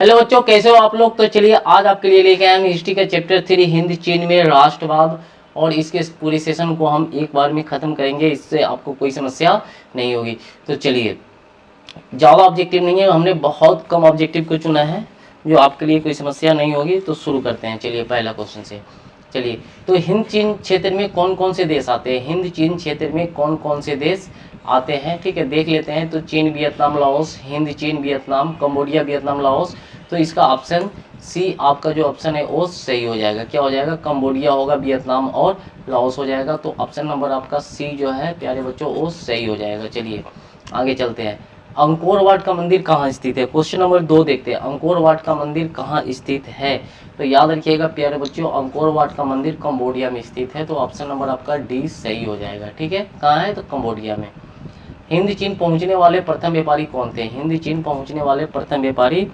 Hello बच्चों, कैसे हो आप लोग। तो चलिए आज आपके लिए लेके आए हम हिस्ट्री का चैप्टर 3 हिंद चीन में राष्ट्रवाद, और इसके पूरे सेशन को हम एक बार में खत्म करेंगे। इससे आपको कोई समस्या नहीं होगी। तो चलिए, ज़्यादा ऑब्जेक्टिव नहीं है, हमने बहुत कम ऑब्जेक्टिव को चुना है जो आपके लिए कोई समस्या नहीं होगी। तो शुरू करते हैं। चलिए पहला क्वेश्चन से। चलिए, तो हिंद चीन क्षेत्र में कौन कौन से देश आते हैं। हिंद चीन क्षेत्र में कौन कौन से देश आते हैं, ठीक है, देख लेते हैं। तो चीन, वियतनाम, लाओस, हिंद चीन, वियतनाम, कंबोडिया, वियतनाम, लाओस। तो इसका ऑप्शन सी, आपका जो ऑप्शन है वो सही हो जाएगा। क्या हो जाएगा, कंबोडिया होगा, वियतनाम और लाओस हो जाएगा। तो ऑप्शन नंबर आपका सी जो है प्यारे बच्चों वो सही हो जाएगा। चलिए आगे चलते हैं। अंकोर वाट का मंदिर कहाँ स्थित है। क्वेश्चन नंबर 2 देखते हैं। अंकोर वाट का मंदिर कहाँ स्थित है। तो याद रखिएगा प्यारे बच्चों, अंकोर वाट का मंदिर कंबोडिया में स्थित है। तो ऑप्शन नंबर आपका डी सही हो जाएगा। ठीक है, कहाँ है, तो कंबोडिया में। हिंद चीन पहुंचने वाले प्रथम व्यापारी कौन थे। हिंद चीन पहुंचने वाले प्रथम व्यापारी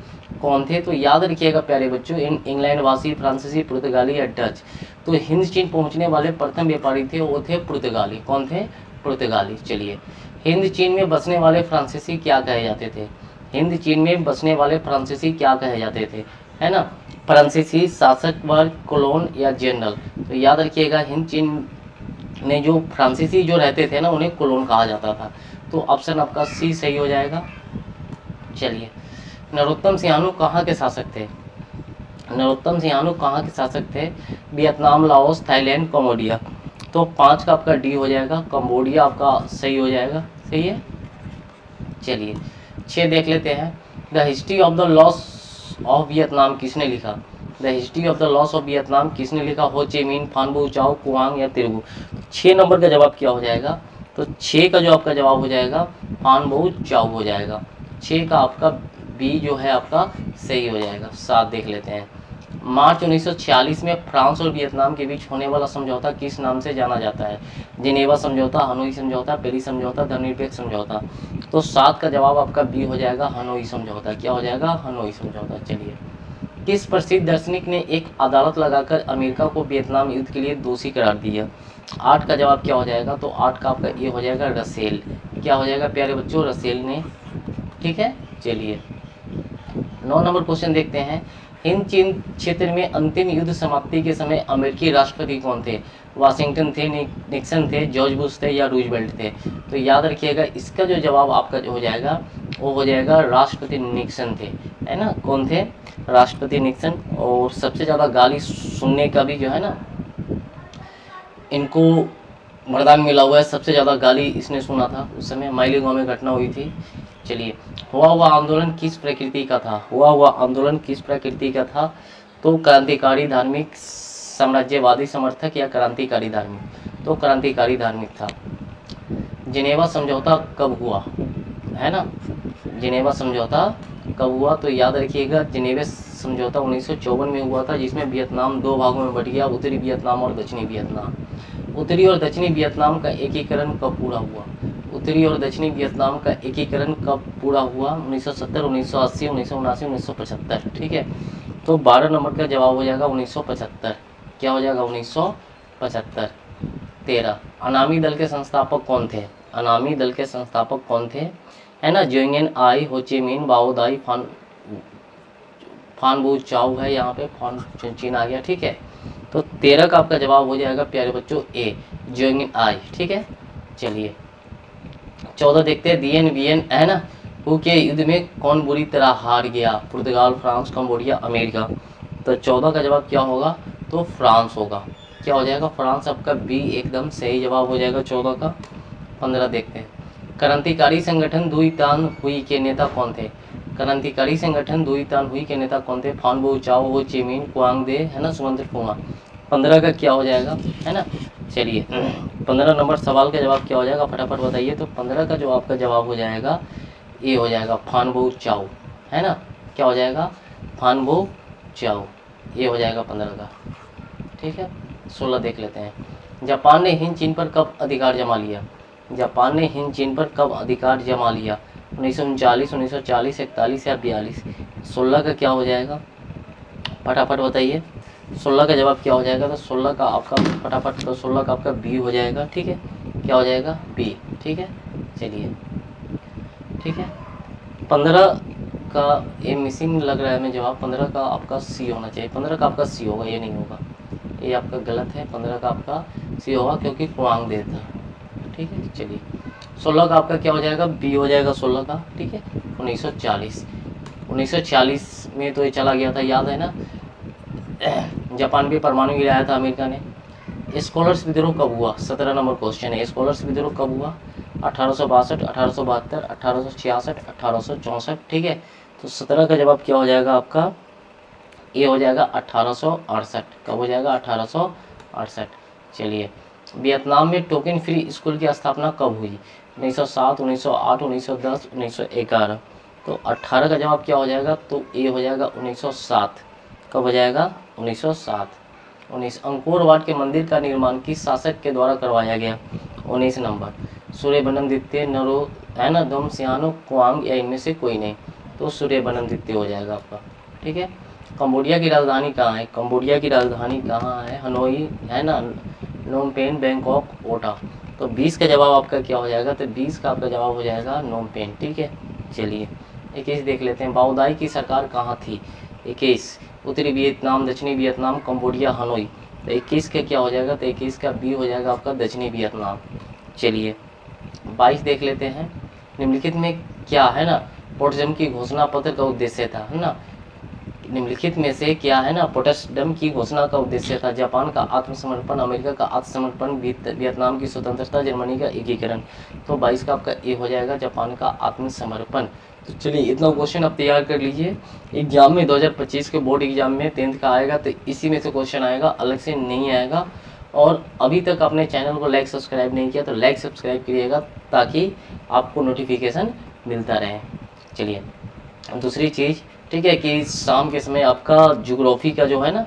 कौन थे। तो याद रखिएगा प्यारे बच्चों, इंग्लैंड वासी, फ्रांसीसी, पुर्तगाली या डच। तो हिंद चीन पहुंचने वाले प्रथम व्यापारी थे वो थे पुर्तगाली। कौन थे, पुर्तगाली। चलिए, हिंद चीन में बसने वाले फ्रांसीसी क्या कहे जाते थे। हिंद चीन में बसने वाले फ्रांसीसी क्या कहे जाते थे, है ना। फ्रांसीसी शासक वर्ग, कोलोन या जनरल। तो याद रखिएगा, हिंद चीन में जो फ्रांसीसी जो रहते थे ना उन्हें कोलोन कहा जाता था। तो ऑप्शन आपका सी सही हो जाएगा। चलिए, नरोत्तम सिंहानू कहाँ के शासक थे। नरोत्तम सिंहानू कहाँ के शासक थे। Vietnam, Laos, Thailand, Cambodia. तो 5 का आपका डी हो जाएगा, कंबोडिया आपका सही हो जाएगा। सही है। चलिए 6 देख लेते हैं। The history of the loss of Vietnam किसने लिखा। The history of the loss of Vietnam किसने लिखा। हो ची मिन, फान बू चाओ, कुआंग या तिरगु। 6 नंबर का जवाब क्या हो जाएगा। तो 6 का जो आपका जवाब हो जाएगा फान बू चाओ हो जाएगा। 6 का आपका बी जो है आपका सही हो जाएगा। 7 देख लेते हैं। मार्च 1946 में फ्रांस और वियतनाम के बीच होने वाला समझौता किस नाम से जाना जाता है। जिनेवा समझौता, हनोई समझौता, पेरिस समझौता, धर्मनिरपेक्ष समझौता। तो 7 का जवाब आपका बी हो जाएगा, हनोई समझौता। क्या हो जाएगा, हनोई समझौता। चलिए, किस प्रसिद्ध दार्शनिक ने एक अदालत लगाकर अमेरिका को वियतनाम युद्ध के लिए दोषी करार दिया। 8 का जवाब क्या हो जाएगा। तो 8 का आपका ये हो जाएगा रसेल। क्या हो जाएगा प्यारे बच्चों, रसेल ने। ठीक है। चलिए 9 नंबर क्वेश्चन देखते हैं। हिंद चीन क्षेत्र में अंतिम युद्ध समाप्ति के समय अमेरिकी राष्ट्रपति कौन थे। वाशिंगटन थे, निक्सन थे, जॉर्ज बुश थे या रूजवेल्ट थे। तो याद रखिएगा, इसका जो जवाब आपका जो हो जाएगा वो हो जाएगा राष्ट्रपति निक्सन थे, है ना। कौन थे, राष्ट्रपति निक्सन। और सबसे ज़्यादा गाली सुनने का भी जो है ना इनको वरदान मिला हुआ है। सबसे ज़्यादा गाली इसने सुना था उस समय, माइलिगांव में घटना हुई थी। चलिए, हुआ आंदोलन किस प्रकृति का था। हुआ आंदोलन किस प्रकृति का था। तो क्रांतिकारी, धार्मिक, साम्राज्यवादी, समर्थक या क्रांतिकारी धार्मिक। तो क्रांतिकारी धार्मिक था। जिनेवा समझौता कब हुआ, है ना। जिनेवा समझौता कब हुआ। तो याद रखिएगा, जिनेवा समझौता 1954 में हुआ था, जिसमें वियतनाम 2 भागों में बट गया, उत्तरी वियतनाम और दक्षिणी वियतनाम। उत्तरी और दक्षिणी वियतनाम का एकीकरण कब पूरा हुआ। उत्तरी और दक्षिणी वियतनाम का एकीकरण कब पूरा हुआ। 1970, 1980, 1979, 1975। ठीक है। तो 12 नंबर का जवाब हो जाएगा 1975। क्या हो जाएगा, 1975। 13, अनामी दल के संस्थापक कौन थे। अनामी दल के संस्थापक कौन थे, है ना। जोंगेन आई, हो ची मिन, बाओ दाई, फान बू चाओ है यहाँ पे, फान चीन आ गया। ठीक है। तो 13 का आपका जवाब हो जाएगा प्यारे बच्चों ए, जोंगेन आई। ठीक है। चलिए 14 देखते हैं। दियन वियन, है ना, हु के युद्ध में कौन बुरी तरह हार गया। पुर्तगाल, फ्रांस, कंबोडिया, अमेरिका। तो 14 का जवाब क्या होगा, तो फ्रांस होगा। क्या हो जाएगा, फ्रांस। आपका बी एकदम सही जवाब हो जाएगा 14 का। 15 देखते हैं। क्रांतिकारी संगठन दुईतान हुई के नेता कौन थे। क्रांतिकारी संगठन दुईतान हुई के नेता कौन थे। फान बो चाओ, हो ची मिन, क्वांग दे, है ना, सुमंत्र फुमा। 15 का क्या हो जाएगा, है ना। चलिए 15 नंबर सवाल का जवाब क्या हो जाएगा, फटाफट बताइए। तो 15 का जो आपका जवाब हो जाएगा ये हो जाएगा फान बो चाओ, है ना। क्या हो जाएगा, फान बो चाओ। ये हो जाएगा 15 का। ठीक है। 16 देख लेते हैं। जापान ने हिंद चीन पर कब अधिकार जमा लिया। जापान ने हिंद चीन पर कब अधिकार जमा लिया। 1939, 1940, 41 या 42। 16 का क्या हो जाएगा, फटाफट बताइए। 16 का जवाब क्या हो जाएगा। तो 16 का आपका फटाफट, तो 16 का आपका बी हो जाएगा। ठीक है। क्या हो जाएगा, बी। ठीक है। चलिए ठीक है। 15 आपका ये मिसिंग लग रहा है हमें जवाब। 15 का आपका सी होना चाहिए, 15 का आपका सी होगा, ये नहीं होगा, ये आपका गलत है। 15 का आपका सी होगा क्योंकि कुआंग दे था। ठीक है, चलिए 16 का आपका क्या हो जाएगा, बी हो जाएगा 16 का। ठीक है, 1940 में तो ये चला गया था, याद है ना, जापान पे परमाणु गिराया था अमेरिका ने। स्कॉलर्स विद्रोह कब हुआ, 17 नंबर क्वेश्चन है। स्कॉलर्स विद्रोह कब हुआ, 1862, 1872, 1866, 1864। ठीक है, तो 17 का जवाब क्या हो जाएगा आपका, ये हो जाएगा 1868। कब हो जाएगा, 1868। चलिए, वियतनाम में टोकन फ्री स्कूल की स्थापना कब हुई, 1907, 1908, 1910, 1911। तो 18 का जवाब क्या हो जाएगा, तो ये हो जाएगा 1907। कब हो जाएगा, 1907। 19 अंकोर वाट के मंदिर का निर्माण किस शासक के द्वारा करवाया गया, 19 नंबर सूर्यबनम द्वितीय, नरो है ना, दम सियानो, कुआंग, या इनमें से कोई नहीं, तो सूर्यबनम द्वितीय हो जाएगा आपका। ठीक है, कंबोडिया की राजधानी कहाँ है, कंबोडिया की राजधानी कहाँ है, हनोई है ना, नोम पेन, बैंकॉक, ओटा। तो 20 का जवाब आपका क्या हो जाएगा, तो 20 का आपका जवाब हो जाएगा नोम पेन। ठीक है, चलिए 21 देख लेते हैं। बाओदाई की सरकार कहाँ थी, 21 उत्तरी वियतनाम, दक्षिणी वियतनाम, कंबोडिया, हनोई। तो 21 का क्या हो जाएगा, तो 21 का बी हो जाएगा आपका दक्षिणी वियतनाम। चलिए 22 देख लेते हैं। निम्नलिखित में क्या है ना, पोट्सडम की घोषणा पत्र का उद्देश्य था, है ना, निम्नलिखित में से क्या है ना, पोट्सडम की घोषणा का उद्देश्य था, जापान का आत्मसमर्पण, अमेरिका का आत्मसमर्पण, वियतनाम की स्वतंत्रता, जर्मनी का एकीकरण। तो 22 का आपका ए हो जाएगा, जापान का आत्मसमर्पण। तो चलिए इतना क्वेश्चन आप तैयार कर लीजिए, एग्जाम में 2025 के बोर्ड एग्जाम में 10th का आएगा, तो इसी में से क्वेश्चन आएगा, अलग से नहीं आएगा। और अभी तक आपने चैनल को लाइक सब्सक्राइब नहीं किया तो लाइक सब्सक्राइब करिएगा, ताकि आपको नोटिफिकेशन मिलता रहे। चलिए दूसरी चीज़, ठीक है, कि शाम के समय आपका ज्योग्राफी का जो है ना,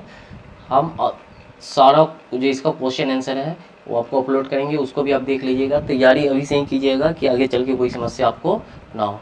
हम सारा जो इसका क्वेश्चन आंसर है वो आपको अपलोड करेंगे, उसको भी आप देख लीजिएगा। तैयारी अभी से ही कीजिएगा कि आगे चल के कोई समस्या आपको ना हो।